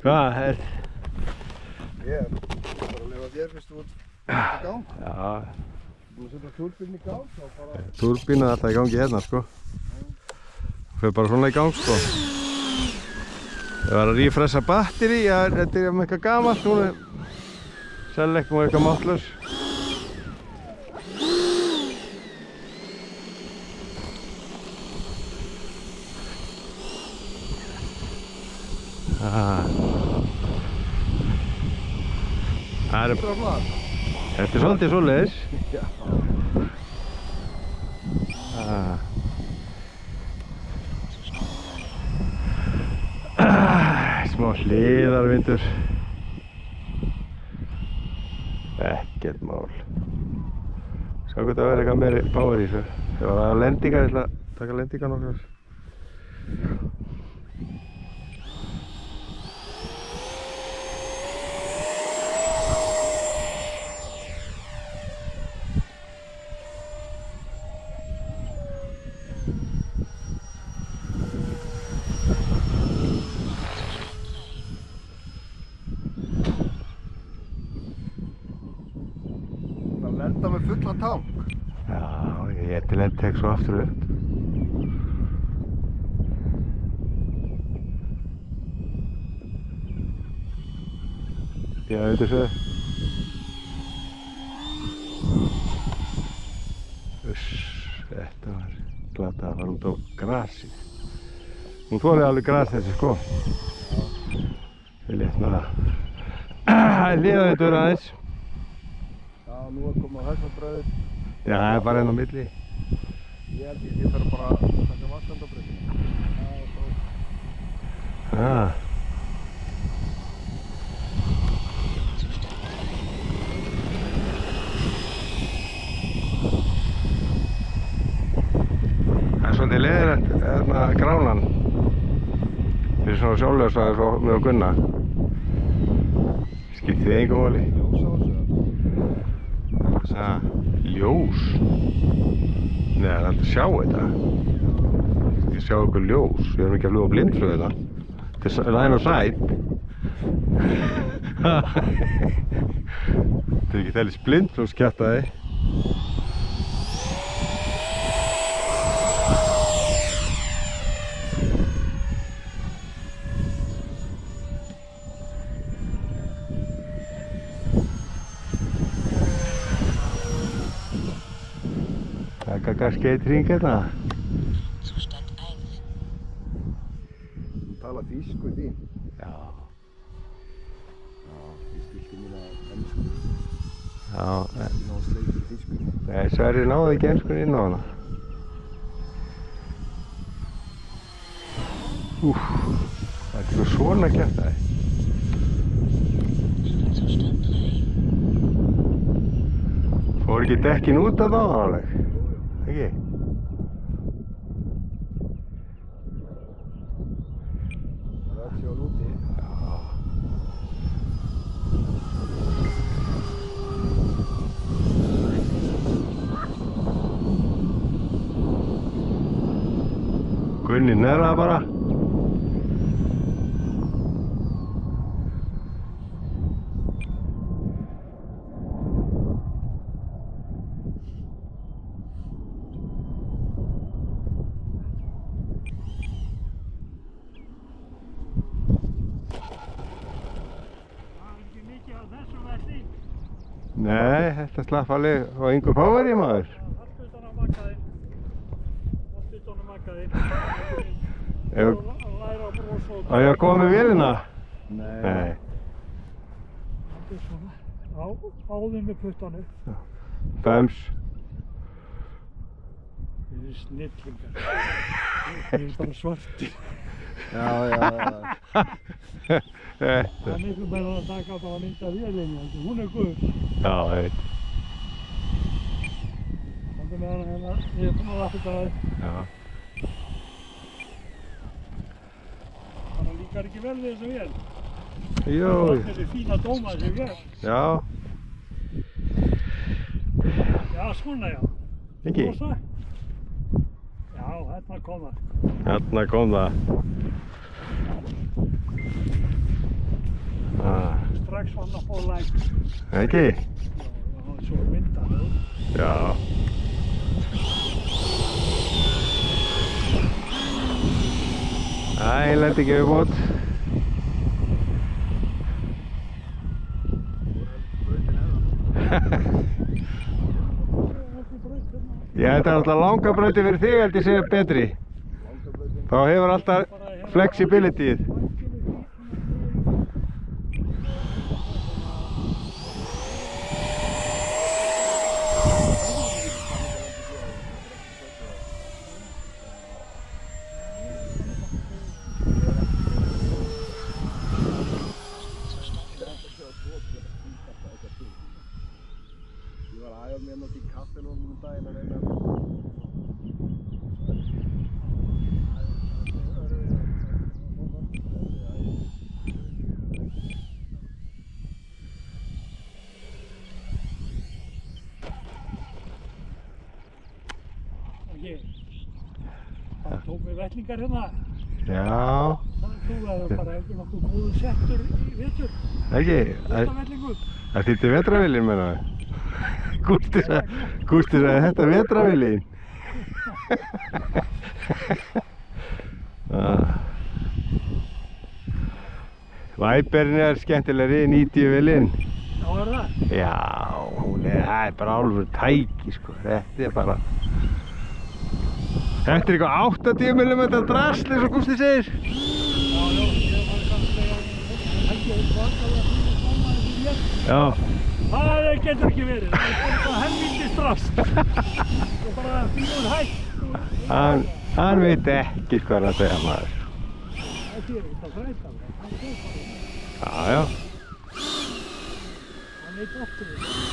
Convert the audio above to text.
Hvað er? Ég bara að lifa þér fyrst þú ert í gang. Já. Þú búin að setja túrbín í gang þá bara... Túrbín er alltaf í gangi hérna sko. Fyrir bara svona í gang sko. Ég var að rífressa batteri, þetta er með eitthvað gamalt, núna selleikum og eitthvað máttlaus. Þetta er svolítið svoleiðis. Smá hliðarvindur. Ekkert mál. Sjá hvort það verður eitthvað meiri power í þessu. Það var að lendingar, ég ætla að taka lendingar nokkrar. Lenda með fullan tank. Já, ég til enn tek svo aftur upp. Já, þetta svo. Þetta var glata að fara út á grasi. Hún þorði alveg gras þessi sko. Við léttum það. Liðavindur aðeins. Nú er komið á þessa bröður. Já, það er bara enn á milli. Ég held ég þarf bara að taka vatnskandabröðinu. Það er svolítið leiðilegt, gránan. Fyrir svona sjálflösa svo með að gunna. Skiptir þið engum máli? Ljós? Nei, það er alltaf að sjá þetta. Ég sjá okkur ljós. Við erum ekki að fljúga blindflug þetta. Þetta er ræn og sæt. Þetta er ekki þellis blindflugskjattaði. Skeitrýng hérna. Þú tala þýsku þín? Já. Já, ég stilti mína ennsku. Já. Ég náðu sleikir þýsku. Nei, Sverri náði ekki enskunni inn á hana. Það er ekki svona kjartaði. Fór ekki dekkin út af það alveg? Ekki? Það er aksjón úti. Já. Gunni nærða bara. Nei, þetta slapp alveg á engu poweri maður. Haltu utan á makkaðinn. Haltu utan á makkaðinn. Læra að brosa og... Á ég að koma með vélina? Nei. Haltu svona. Áðinn með puttanu. Fems. Þið eru snillingar. Þið eru bara svartir. Já. Það er miklu meira að taka bara að mynda vélinni, hún er guð. Já, ég veit. Þannig með hana hérna, ég er búinn að lappa þetta aðeins. Já. Þannig að líkar ekki vel við þessa vél. Jú. Það er þessi fína dóma þessi vél. Já. Já, svona já. Ekki? Rosa. Já, hérna kom það. Hérna kom það. hann að fá læk. Ekki? Já, svo vindar það. Já. Æ, ég lendi ekki við bót. Já, þetta er alltaf langa brauti fyrir þig, held ég segja betri. Þá hefur alltaf flexibilityð. Ég var að æfa mér nátt í kaffilónum daginn að reyna Það tók við vettlingar hérna. Já. Þú verður bara einhver nokkuð góður settur í vetur. Ekki? Vettlingur. Það þýtti vetravilin, menna við. Gústi sagði þetta vetravilin. Viperin er skemmtilegri, 90-vilin. Já, er það? Já, það er bara álfur tæki, sko. Þetta er bara... Þetta er eitthvað 80 mm drasl, eins og Gústi segir. Já, ég var kannski að hægja svakalega fyrir smámaður fyrir mér. Já. Það getur ekki verið, það er eitthvað helvítið strast. Það er bara fígur hægt. Hann veit ekki hvað hann að segja, maður. Það sé eitthvað fræðt af það. Já, já. Hann veit oft um þetta.